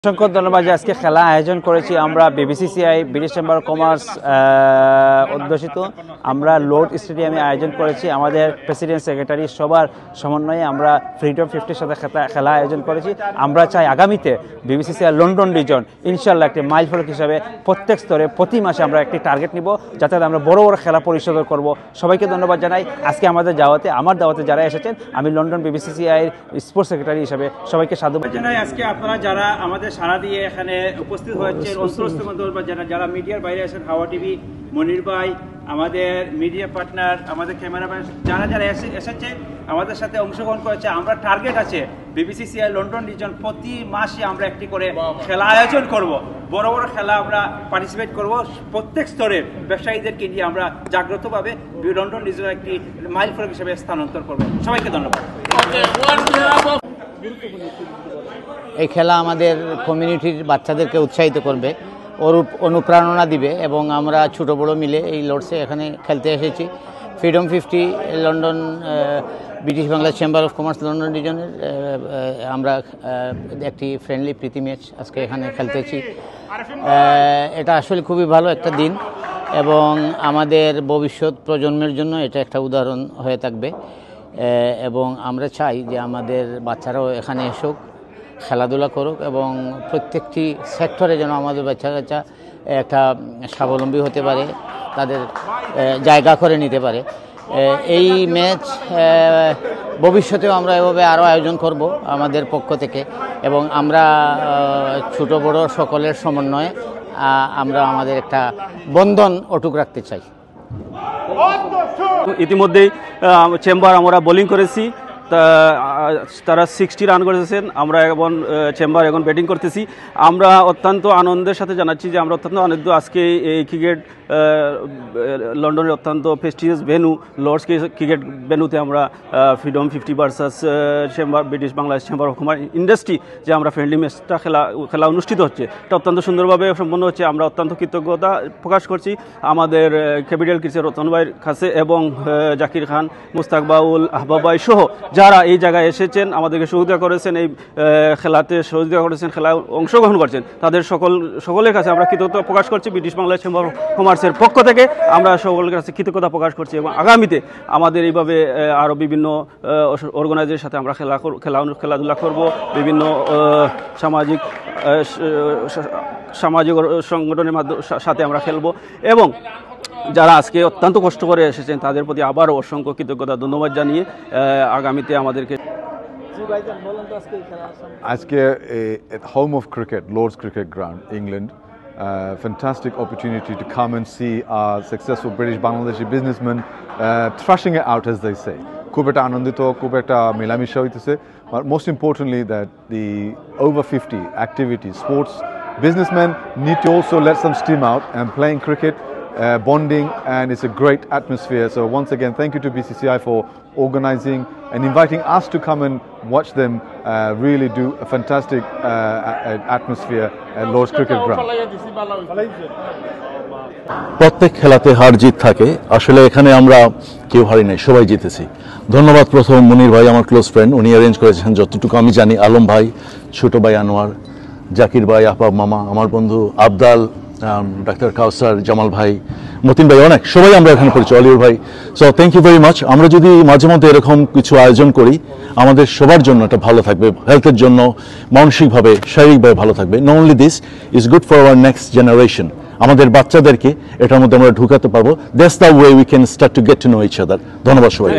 অসংখ্য ধন্যবাদ। আজকে খেলা আয়োজন করেছি আমরা BBCCI British chamber of commerce অধ্যুষিত আমরা লোড স্টেডিয়ামে আয়োজন করেছি। আমাদের প্রেসিডেন্ট সেক্রেটারি সবার সমন্বয়ে আমরা ফ্রিডম 50-র সাথে খেলা আয়োজন করেছি। আমরা চাই আগামীতে বিবিসিসিআই লন্ডন রিজন ইনশাল্লাহ একটি মাইল ফলক হিসাবে প্রত্যেক স্তরে প্রতি মাসে আমরা একটি টার্গেট নিব, যাতে আমরা বড় বড় খেলা পরিশোধ করব। সবাইকে ধন্যবাদ জানাই। আজকে আমাদের আমার দাওয়াতে যারা এসেছেন, আমি লন্ডন বিবিসিসিআই স্পোর্টস সেক্রেটারি হিসাবে সবাইকে সাধুবাদ জানাই। আজকে আপনারা যারা আমাদের সারা দিয়ে এখানে উপস্থিত হয়েছেন, যারা মিডিয়ার বাইরে আছেন, হাওয়া টিভি, মনির ভাই, আমাদের মিডিয়া পার্টনার, আমাদের ক্যামেরাম্যান, যারা এসেছে আমাদের সাথে অংশগ্রহণ করেছে। আমরা টার্গেট আছে বিবিসিসিআই লন্ডন রিজন প্রতি মাসে আমরা একটি করে খেলা আয়োজন করব, বড় বড় খেলা আমরা পার্টিসিপেট করব। প্রত্যেক স্তরে ব্যবসায়ীদেরকে নিয়ে আমরা জাগ্রতভাবে লন্ডন রিজন একটি মাইল ফলক হিসেবে স্থানান্তর করব। সবাইকে ধন্যবাদ। এই খেলা আমাদের কমিউনিটির বাচ্চাদেরকে উৎসাহিত করবে, অনুপ্রেরণা দিবে এবং আমরা ছোটো বড়ো মিলে এই লর্ডসে এখানে খেলতে এসেছি। Freedom 50 London British Bangla chamber of commerce London রিজনের আমরা একটি ফ্রেন্ডলি প্রীতি ম্যাচ আজকে এখানে খেলতেছি। এটা আসলে খুবই ভালো একটা দিন এবং আমাদের ভবিষ্যৎ প্রজন্মের জন্য এটা একটা উদাহরণ হয়ে থাকবে এবং আমরা চাই যে আমাদের বাচ্চারাও এখানে এসুক, খেলাধুলা করুক এবং প্রত্যেকটি সেক্টরে যেন আমাদের বাচ্চা কাচ্চা একটা স্বাবলম্বী হতে পারে, তাদের জায়গা করে নিতে পারে। এই ম্যাচ ভবিষ্যতেও আমরা এভাবে আরও আয়োজন করব আমাদের পক্ষ থেকে এবং আমরা ছোট বড় সকলের সমন্বয়ে আমরা আমাদের একটা বন্ধন অটুট রাখতে চাই। ইতিমধ্যেই চেম্বার আমরা বোলিং করেছি, তারা 60 রান করেছেন। আমরা এখন চেম্বার এখন ব্যাটিং করতেছি। আমরা অত্যন্ত আনন্দের সাথে জানাচ্ছি যে আমরা অত্যন্ত আনন্দ আজকে এই ক্রিকেট লন্ডনের অত্যন্ত প্রেস্টিজিয়াস ভেন্যু লর্ডস ক্রিকেট ভেন্যুতে আমরা freedom 50 versus chamber British Bangladesh chamber of commerce industry যে আমরা ফ্রেন্ডলি ম্যাচটা খেলা অনুষ্ঠিত হচ্ছে, এটা অত্যন্ত সুন্দরভাবে সম্পন্ন হচ্ছে। আমরা অত্যন্ত কৃতজ্ঞতা প্রকাশ করছি আমাদের ক্যাপিটাল ক্রিকেট রতন ভাইয়ের কাছে এবং জাকির খান, মুস্তাক বাউল, আহবাব ভাই সহ যারা এই জায়গায় এসেছেন, আমাদেরকে সহযোগিতা করেছেন, এই খেলাতে সহযোগিতা করেছেন, খেলায় অংশগ্রহণ করছেন, তাদের সকলের কাছে আমরা কৃতজ্ঞতা প্রকাশ করছি। ব্রিটিশ বাংলাদেশ চেম্বার অফ কমার্সের পক্ষ থেকে আমরা সকলের কাছে কৃতজ্ঞতা প্রকাশ করছি এবং আগামীতে আমাদের এইভাবে আরও বিভিন্ন অর্গানাইজের সাথে আমরা খেলাধুলা করব, বিভিন্ন সামাজিক সংগঠনের সাথে আমরা খেলব এবং যারা আজকে অত্যন্ত কষ্ট করে এসেছেন তাদের প্রতি আবারও অসংখ্য কৃতজ্ঞতা ধন্যবাদ জানিয়ে আগামীতে আমাদেরকে আজকে at home of cricket, Lord's Cricket Ground, England, fantastic opportunity to come and see our successful British Bangladeshi businessmen thrashing it out, as they say. খুব একটা আনন্দিত, খুব একটা মেলামেশা হইতেছে, but most importantly that the over 50 activities, sports businessmen need to also let some steam out and playing cricket, bonding, and it's a great atmosphere. So once again, thank you to BCCI for organizing and inviting us to come and watch them really do a fantastic atmosphere at Lord's Cricket Ground. প্রত্যেক খেলাতে হার জিত থাকে, আসলে এখানে আমরা কেউ হারি নাই, সবাই জিতেছি। ধন্যবাদ প্রথম মনির ভাই, আমার ক্লোজ ফ্রেন্ড, উনি অ্যারেঞ্জ করেছেন যতটুকু আমি জানি, আলম ভাই, ছোট ভাই আনোয়ার, জাকির ভাই, আহবাব মামা, আমার বন্ধু আবদাল, ডাক্তার কাউসার, জামাল ভাই, মতিন ভাই, অনেক সবাই আমরা এখানে পড়েছি, অলিউর ভাই। So thank you very much. আমরা যদি মাঝে মধ্যে এরকম কিছু আয়োজন করি, আমাদের সবার জন্য এটা ভালো থাকবে, হেলথের জন্য, মানসিকভাবে, শারীরিকভাবে ভালো থাকবে। Not only this is good for our next generation. আমাদের বাচ্চাদেরকে এটার মধ্যে আমরা ঢুকাতে পারবো। That's the way we can start to get to know each other. ধন্যবাদ সবাই।